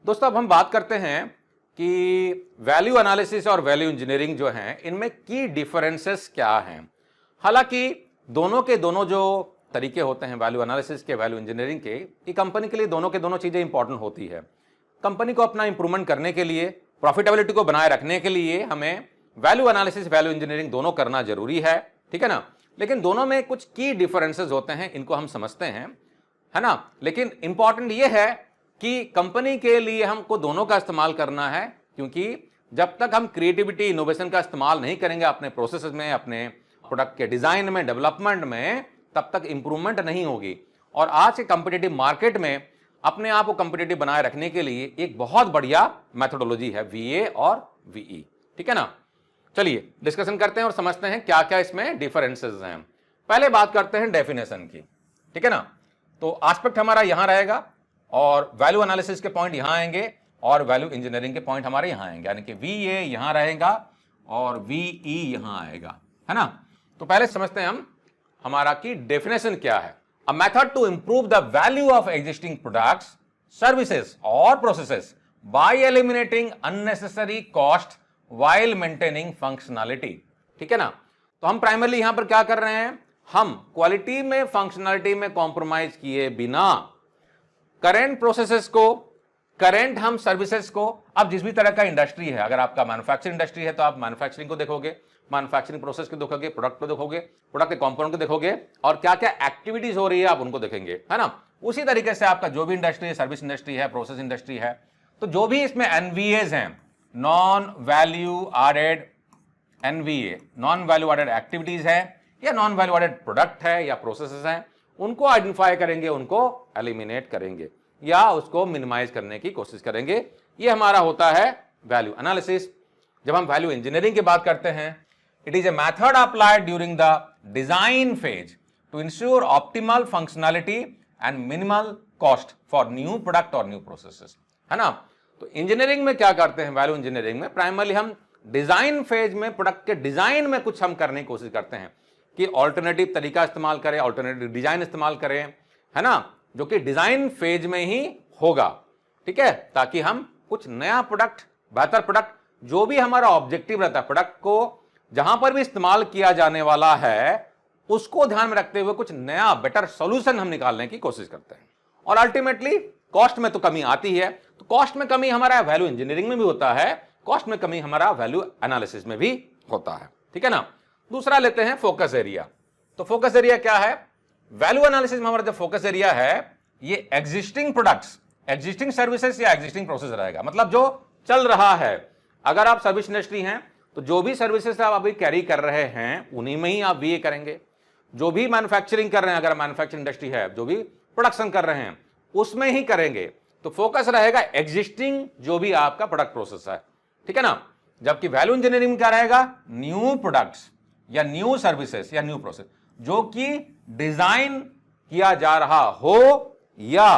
दोस्तों अब हम बात करते हैं कि वैल्यू एनालिसिस और वैल्यू इंजीनियरिंग जो हैं इनमें की डिफरेंसेस क्या हैं। हालांकि दोनों के दोनों जो तरीके होते हैं वैल्यू एनालिसिस के, वैल्यू इंजीनियरिंग के, ये कंपनी के लिए दोनों के दोनों चीजें इंपॉर्टेंट होती है। कंपनी को अपना इंप्रूवमेंट करने के लिए, प्रॉफिटेबिलिटी को बनाए रखने के लिए हमें वैल्यू एनालिसिस, वैल्यू इंजीनियरिंग दोनों करना जरूरी है, ठीक है ना। लेकिन दोनों में कुछ की डिफरेंसेस होते हैं, इनको हम समझते हैं, है ना। लेकिन इंपॉर्टेंट ये है कि कंपनी के लिए हमको दोनों का इस्तेमाल करना है, क्योंकि जब तक हम क्रिएटिविटी, इनोवेशन का इस्तेमाल नहीं करेंगे अपने प्रोसेसेस में, अपने प्रोडक्ट के डिजाइन में, डेवलपमेंट में, तब तक इंप्रूवमेंट नहीं होगी। और आज के कॉम्पिटिटिव मार्केट में अपने आप को कॉम्पिटिटिव बनाए रखने के लिए एक बहुत बढ़िया मेथोडोलॉजी है वीए और वीई, ठीक है ना। चलिए डिस्कशन करते हैं और समझते हैं क्या क्या इसमें डिफरेंसेस हैं। पहले बात करते हैं डेफिनेशन की, ठीक है ना। तो एस्पेक्ट हमारा यहां रहेगा और वैल्यू एनालिसिस के पॉइंट यहां आएंगे और वैल्यू इंजीनियरिंग के पॉइंट हमारे यहां आएंगे, यानी कि वीए यहां रहेगा और वीई यहां आएगा, है ना। तो पहले समझते हैं हम हमारा की डेफिनेशन क्या है। A method to improve the value of existing products, services और processes by eliminating unnecessary cost while maintaining functionality, ठीक है ना। तो हम प्राइमरली यहां पर क्या कर रहे हैं, हम क्वालिटी में, फंक्शनैलिटी में कॉम्प्रोमाइज किए बिना करेंट प्रोसेसेस को, करेंट हम सर्विसेज को, अब जिस भी तरह का इंडस्ट्री है, अगर आपका मैन्युफैक्चरिंग इंडस्ट्री है तो आप मैन्युफैक्चरिंग को देखोगे, मैन्युफैक्चरिंग प्रोसेस को देखोगे, प्रोडक्ट को देखोगे, प्रोडक्ट के कंपोनेंट को देखोगे और क्या क्या एक्टिविटीज हो रही है आप उनको देखेंगे, है ना। उसी तरीके से आपका जो भी इंडस्ट्री है, सर्विस इंडस्ट्री है, प्रोसेस इंडस्ट्री है, तो जो भी इसमें एनवीएज हैं, non value added, NVA non value added activities है या नॉन वैल्यू एडेड प्रोडक्ट है या प्रोसेसेस हैं, उनको आइडेंटिफाई करेंगे, उनको एलिमिनेट करेंगे या उसको मिनिमाइज करने की कोशिश करेंगे। ये हमारा होता है वैल्यू एनालिसिस। जब हम वैल्यू इंजीनियरिंग की बात करते हैं, it is a method applied during the design phase two ensure optimal functionality and minimal cost for new product और न्यू प्रोसेसेस, है ना। तो इंजीनियरिंग में क्या करते हैं, वैल्यू इंजीनियरिंग में प्राइमरली हम डिजाइन फेज में प्रोडक्ट के डिजाइन में कुछ हम करने की कोशिश करते हैं कि ऑल्टरनेटिव तरीका इस्तेमाल करें, ऑल्टरनेटिव डिजाइन इस्तेमाल करें, है ना, जो कि डिजाइन फेज में ही होगा, ठीक है, ताकि हम कुछ नया प्रोडक्ट, बेहतर प्रोडक्ट, जो भी हमारा ऑब्जेक्टिव रहता है, प्रोडक्ट को जहां पर भी इस्तेमाल किया जाने वाला है उसको ध्यान में रखते हुए कुछ नया बेटर सॉल्यूशन हम निकालने की कोशिश करते हैं। और अल्टीमेटली कॉस्ट में तो कमी आती है, तो कॉस्ट में कमी हमारा वैल्यू इंजीनियरिंग में भी होता है, कॉस्ट में कमी हमारा वैल्यू एनालिसिस में भी होता है, ठीक है ना। दूसरा लेते हैं फोकस एरिया। तो फोकस एरिया क्या है, वैल्यू एनालिसिस में हमारा जो फोकस एरिया है ये एग्जिस्टिंग प्रोडक्ट्स, एग्जिस्टिंग सर्विसेज या एग्जिस्टिंग प्रोसेस रहेगा, मतलब जो चल रहा है। अगर आप सर्विस इंडस्ट्री हैं तो जो भी सर्विसेज आप अभी कैरी कर रहे हैं उन्हीं में ही आप वीए करेंगे। जो भी मैन्युफैक्चरिंग कर रहे हैं, अगर मैन्युफैक्चरिंग इंडस्ट्री है, जो भी प्रोडक्शन कर रहे हैं उसमें ही करेंगे, तो फोकस रहेगा एग्जिस्टिंग जो भी आपका प्रोडक्ट प्रोसेस है, ठीक है ना। जबकि वैल्यू इंजीनियरिंग में क्या रहेगा, न्यू प्रोडक्ट्स या न्यू सर्विसेज या न्यू प्रोसेस जो कि डिजाइन किया जा रहा हो या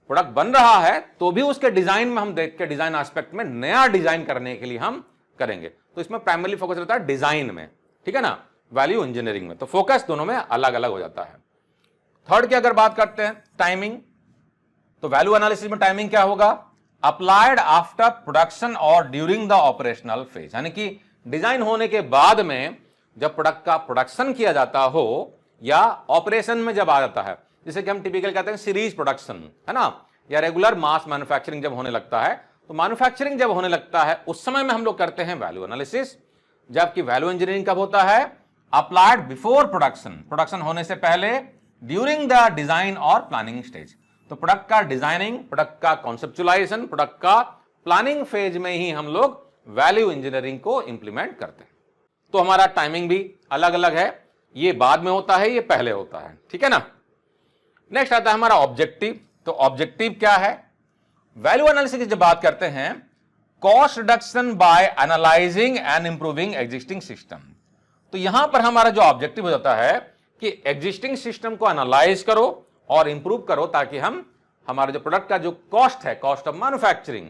प्रोडक्ट बन रहा है तो भी उसके डिजाइन में हम देख के डिजाइन एस्पेक्ट में नया डिजाइन करने के लिए हम करेंगे। तो इसमें प्राइमरी फोकस रहता है डिजाइन में, ठीक है ना, वैल्यू इंजीनियरिंग में। तो फोकस दोनों में अलग अलग हो जाता है। थर्ड की अगर बात करते हैं टाइमिंग, तो वैल्यू एनालिसिस में टाइमिंग क्या होगा, अप्लाइड आफ्टर प्रोडक्शन और ड्यूरिंग द ऑपरेशनल फेज, यानी कि डिजाइन होने के बाद में जब प्रोडक्ट का प्रोडक्शन किया जाता हो या ऑपरेशन में जब आ जाता है, जिसे कि हम टिपिकल कहते हैं सीरीज प्रोडक्शन, है ना, या रेगुलर मास मैन्युफैक्चरिंग जब होने लगता है, तो मैन्युफैक्चरिंग जब होने लगता है उस समय में हम लोग करते हैं वैल्यू एनालिसिस। जबकि वैल्यू इंजीनियरिंग कब होता है, अप्लाइड बिफोर प्रोडक्शन, प्रोडक्शन होने से पहले, ड्यूरिंग द डिजाइन और प्लानिंग स्टेज। तो प्रोडक्ट का डिजाइनिंग, प्रोडक्ट का कॉन्सेप्चुलाइजेशन, प्रोडक्ट का प्लानिंग फेज में ही हम लोग वैल्यू इंजीनियरिंग को इंप्लीमेंट करते हैं। तो हमारा टाइमिंग भी अलग अलग है, ये बाद में होता है, ये पहले होता है, ठीक है ना। नेक्स्ट आता है हमारा ऑब्जेक्टिव। तो ऑब्जेक्टिव क्या है, वैल्यू एनालिसिस की जब बात करते हैं, cost reduction by analysing and improving existing system. तो यहां पर हमारा जो ऑब्जेक्टिव हो जाता है कि एग्जिस्टिंग सिस्टम को एनालाइज करो और इंप्रूव करो, ताकि हम हमारे जो प्रोडक्ट का जो कॉस्ट है, कॉस्ट ऑफ मैन्युफैक्चरिंग,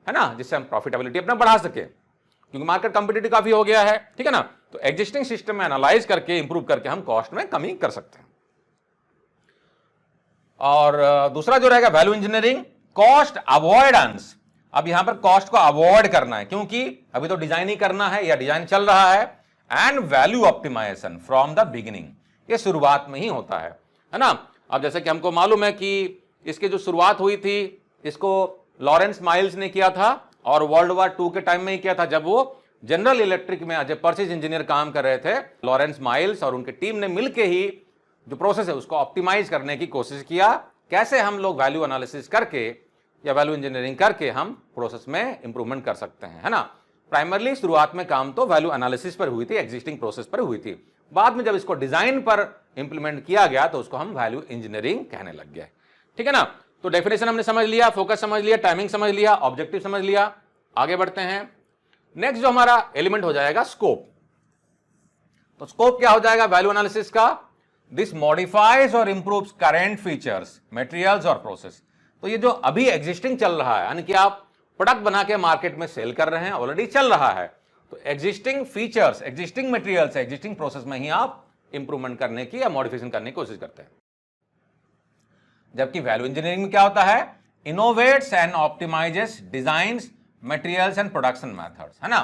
है ना, जिससे हम प्रॉफिटेबिलिटी अपना बढ़ा सके, क्योंकि मार्केट कॉम्पिटिटिव काफी हो गया है, ठीक है ना। तो एग्जिस्टिंग सिस्टम में एनालाइज करके, इंप्रूव करके हम कॉस्ट में कमी कर सकते हैं। और दूसरा जो रहेगा वैल्यू इंजीनियरिंग, कॉस्ट अवॉइडेंस अब यहां पर कॉस्ट को अवॉइड करना है, क्योंकि अभी तो डिजाइन ही करना है या डिजाइन चल रहा है। And value optimisation from the beginning, ये शुरुआत में ही होता है ना। अब जैसे कि हमको मालूम है कि इसकी जो शुरुआत हुई थी इसको लॉरेंस माइल्स ने किया था, और वर्ल्ड वॉर 2 के टाइम में ही किया था, जब वो जनरल इलेक्ट्रिक में एज ए परचेज इंजीनियर काम कर रहे थे। लॉरेंस माइल्स और उनकी टीम ने मिलकर ही जो प्रोसेस है उसको ऑप्टिमाइज करने की कोशिश किया, कैसे हम लोग वैल्यू एनालिसिस करके या वैल्यू इंजीनियरिंग करके हम प्रोसेस में इंप्रूवमेंट कर सकते हैं, है ना। प्राइमरली शुरुआत में काम तो वैल्यू एनालिसिस पर हुई थी, एग्जिस्टिंग प्रोसेस पर हुई थी। बाद में जब इसको डिजाइन पर इंप्लीमेंट किया गया तो उसको हम वैल्यू इंजीनियरिंग कहने लग गए, ठीक है ना। तो डेफिनेशन हमने समझ लिया, फोकस समझ लिया, टाइमिंग समझ लिया, ऑब्जेक्टिव समझ लिया। आगे बढ़ते हैं। नेक्स्ट जो हमारा एलिमेंट हो जाएगा स्कोप। तो स्कोप क्या हो जाएगा वैल्यू एनालिसिस का? दिस मॉडिफाइज और इंप्रूव्स करेंट फीचर्स, मटेरियल्स और प्रोसेस। तो ये जो अभी एग्जिस्टिंग चल रहा है, यानी कि आप प्रोडक्ट बना के मार्केट में सेल कर रहे हैं, ऑलरेडी चल रहा है, तो existing features, existing materials, existing process में ही आप इंप्रूवमेंट करने की या मॉडिफिकेशन करने की कोशिश करते हैं। जबकि वैल्यू इंजीनियरिंग में क्या होता है? Innovates and optimises designs, materials and production methods, है ना।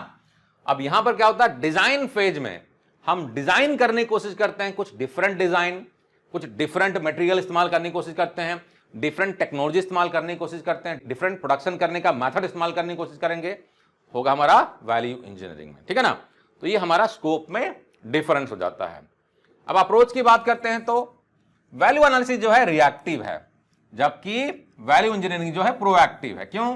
अब यहां पर क्या होता है? डिजाइन फेज में हम डिजाइन करने की कोशिश करते हैं, कुछ डिफरेंट डिजाइन, कुछ डिफरेंट मटेरियल इस्तेमाल करने की कोशिश करते हैं, डिफरेंट टेक्नोलॉजी इस्तेमाल करने की कोशिश करते हैं, डिफरेंट प्रोडक्शन करने का मेथड इस्तेमाल करने की कोशिश करेंगे, होगा हमारा वैल्यू इंजीनियरिंग में, ठीक है ना। तो ये हमारा स्कोप में डिफरेंस हो जाता है। अब अप्रोच की बात करते हैं तो वैल्यू एनालिसिस जो है रिएक्टिव है, जबकि वैल्यू इंजीनियरिंग जो है प्रोएक्टिव है। क्यों?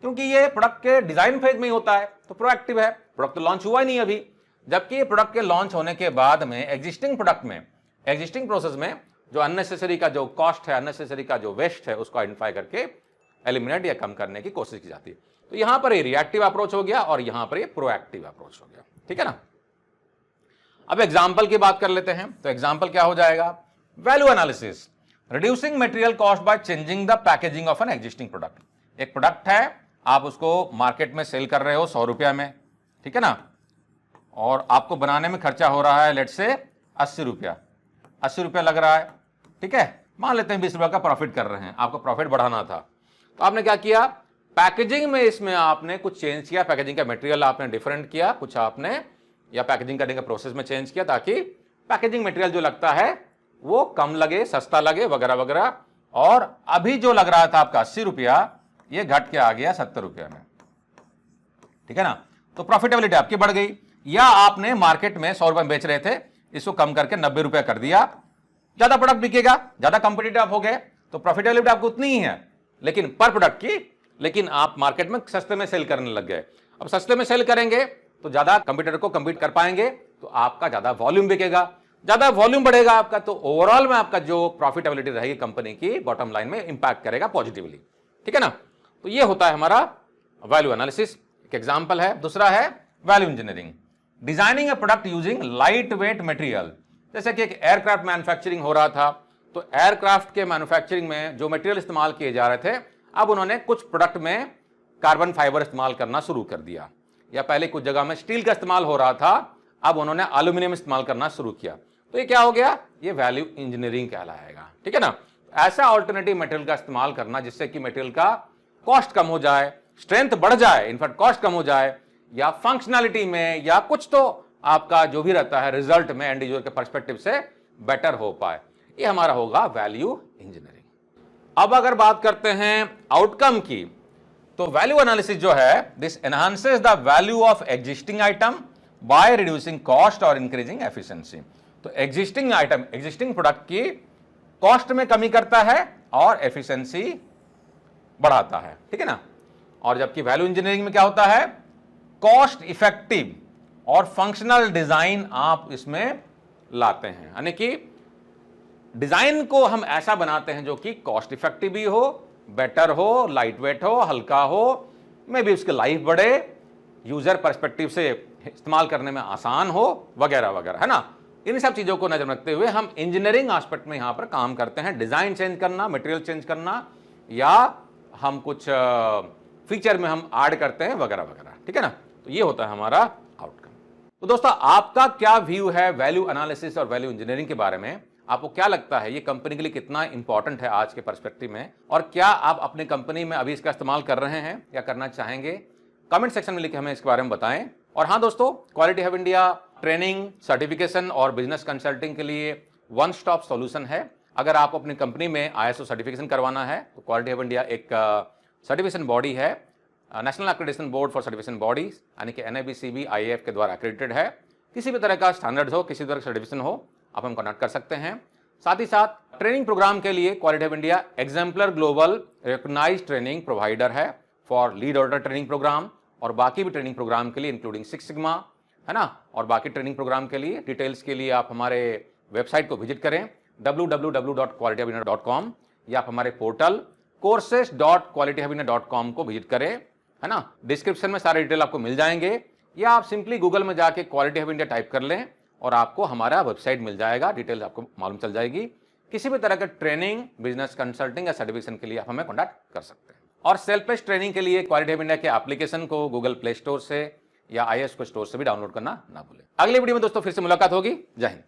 क्योंकि ये प्रोडक्ट के डिजाइन फेज में ही होता है, तो प्रोएक्टिव है। प्रोडक्ट तो लॉन्च हुआ ही नहीं अभी, जबकि प्रोडक्ट के लॉन्च होने के बाद में एग्जिस्टिंग प्रोडक्ट में, एग्जिस्टिंग प्रोसेस में जो अननेसेसरी का जो कॉस्ट है, अननेसेसरी का जो वेस्ट है, उसको आइडेंटिफाई करके एलिमिनेट या कम करने की कोशिश की जाती है। तो यहां पर ये रिएक्टिव अप्रोच हो गया और यहां पर ये प्रोएक्टिव अप्रोच हो गया, ठीक है ना। अब एग्जाम्पल की बात कर लेते हैं। तो एग्जाम्पल क्या हो जाएगा? Value analysis, reducing material cost by changing the packaging of an existing product. एक प्रोडक्ट है, आप उसको मार्केट में सेल कर रहे हो 100 रुपया में, ठीक है ना, और आपको बनाने में खर्चा हो रहा है लेट से 80 रुपया, 80 रुपया लग रहा है, ठीक है। मान लेते हैं 20 रुपया का प्रॉफिट कर रहे हैं, आपको प्रॉफिट बढ़ाना था, तो आपने क्या किया? पैकेजिंग में इसमें आपने कुछ चेंज किया, पैकेजिंग का मटेरियल आपने डिफरेंट किया, कुछ आपने या पैकेजिंग करने के प्रोसेस में चेंज किया, ताकि पैकेजिंग मटेरियल जो लगता है वो कम लगे, सस्ता लगे, वगैरह वगैरह। और अभी जो लग रहा था आपका 80 रुपया, ये घट के आ गया 70 रुपया में, ठीक है ना। तो प्रॉफिटेबिलिटी आपकी बढ़ गई। या आपने मार्केट में 100 रुपए में बेच रहे थे, इसको कम करके 90 रुपया कर दिया, ज्यादा प्रोडक्ट बिकेगा, ज्यादा कंपीटिटिव हो गए, तो प्रॉफिटेबिलिटी आपको उतनी ही है, लेकिन पर प्रोडक्ट की, लेकिन आप मार्केट में सस्ते में सेल करने लग गए। अब सस्ते में सेल करेंगे तो ज्यादा कंपीटिटर को कंपीट कर पाएंगे, तो आपका ज्यादा वॉल्यूम बिकेगा, ज्यादा वॉल्यूम बढ़ेगा आपका, तो ओवरऑल में आपका जो प्रॉफिटेबिलिटी रहेगी कंपनी की, बॉटम लाइन में इंपैक्ट करेगा पॉजिटिवली, ठीक है ना। तो ये होता है हमारा वैल्यू एनालिसिस, एक एग्जांपल है। दूसरा है value engineering, designing a product using light weight material. जैसे कि एक एयरक्राफ्ट मैन्युफैक्चरिंग हो रहा था, तो एयरक्राफ्ट के मैन्युफैक्चरिंग में जो मटेरियल इस्तेमाल किए जा रहे थे, अब उन्होंने कुछ प्रोडक्ट में कार्बन फाइबर इस्तेमाल करना शुरू कर दिया, या पहले कुछ जगह में स्टील का इस्तेमाल हो रहा था, अब उन्होंने एल्यूमिनियम इस्तेमाल करना शुरू किया। तो ये क्या हो गया? ये वैल्यू इंजीनियरिंग कहलाएगा, ठीक है ना। ऐसा ऑल्टरनेटिव मटेरियल का इस्तेमाल करना जिससे कि मटेरियल का कॉस्ट कम हो जाए, स्ट्रेंथ बढ़ जाए, इनफैक्ट कॉस्ट कम हो जाए, या फंक्शनैलिटी में, या कुछ तो आपका जो भी रहता है रिजल्ट में एंड यूजर के पर्सपेक्टिव से बेटर हो पाए, ये हमारा होगा वैल्यू इंजीनियरिंग। अब अगर बात करते हैं आउटकम की, तो वैल्यू एनालिसिस जो है, this enhances the value of existing item by reducing cost और इंक्रीजिंग एफिशिएंसी। तो एग्जिस्टिंग आइटम, एग्जिस्टिंग प्रोडक्ट की कॉस्ट में कमी करता है और एफिशिएंसी बढ़ाता है, ठीक है ना। और जबकि वैल्यू इंजीनियरिंग में क्या होता है? कॉस्ट इफेक्टिव और फंक्शनल डिजाइन आप इसमें लाते हैं, यानी कि डिजाइन को हम ऐसा बनाते हैं जो कि कॉस्ट इफेक्टिव भी हो, बेटर हो, लाइट वेट हो, हल्का हो, मे भी उसकी लाइफ बढ़े, यूजर पर्सपेक्टिव से इस्तेमाल करने में आसान हो, वगैरह वगैरह, है ना। इन सब चीजों को नजर रखते हुए हम इंजीनियरिंग एस्पेक्ट में यहां पर काम करते हैं, डिजाइन चेंज करना, मटेरियल चेंज करना, या हम कुछ फीचर में हम ऐड करते हैं, वगैरह वगैरह, ठीक है ना। तो ये होता है हमारा आउटकम। तो दोस्तों, आपका क्या व्यू है वैल्यू एनालिसिस और वैल्यू इंजीनियरिंग के बारे में? आपको क्या लगता है ये कंपनी के लिए कितना इंपॉर्टेंट है आज के पर्सपेक्टिव में, और क्या आप अपनी कंपनी में अभी इसका इस्तेमाल कर रहे हैं या करना चाहेंगे? कमेंट सेक्शन में लिख हमें इसके बारे में बताएं। और हाँ दोस्तों, quality hub India training, certification और बिजनेस कंसल्टिंग के लिए वन स्टॉप सॉल्यूशन है। अगर आपको अपनी कंपनी में ISO सर्टिफिकेशन करवाना है तो क्वालिटी हब इंडिया एक सर्टिफिकेशन बॉडी है, national accreditation board for certification bodies, यानी कि NABCB IAF के द्वारा एक्रेडिटेड है। किसी भी तरह का स्टैंडर्ड हो, किसी तरह का सर्टिफिकेशन हो, आप हम कॉन्टैक्ट कर सकते हैं। साथ ही साथ ट्रेनिंग प्रोग्राम के लिए quality hub India exemplar global recognised training provider है for lead auditor training programme और बाकी भी ट्रेनिंग प्रोग्राम के लिए इंक्लूडिंग सिक्स सिग्मा, है ना। और बाकी ट्रेनिंग प्रोग्राम के लिए डिटेल्स के लिए आप हमारे वेबसाइट को विजिट करें www.qualityhubindia.com, या आप हमारे पोर्टल courses.qualityhubindia.com को विजिट करें, है ना। डिस्क्रिप्शन में सारे डिटेल आपको मिल जाएंगे, या आप सिंपली गूगल में जाके क्वालिटी हब इंडिया टाइप कर लें और आपको हमारा वेबसाइट मिल जाएगा, डिटेल्स आपको मालूम चल जाएगी। किसी भी तरह का ट्रेनिंग, बिजनेस कंसल्टिंग या सर्टिफिकेशन के लिए आप हमें कॉन्टैक्ट कर सकते हैं। और सेल्फ पेस्ट ट्रेनिंग के लिए क्वालिटी हब इंडिया के एप्लीकेशन को गूगल प्ले स्टोर से या ISO स्टोर से भी डाउनलोड करना ना भूलें। अगली वीडियो में दोस्तों फिर से मुलाकात होगी। जय हिंद।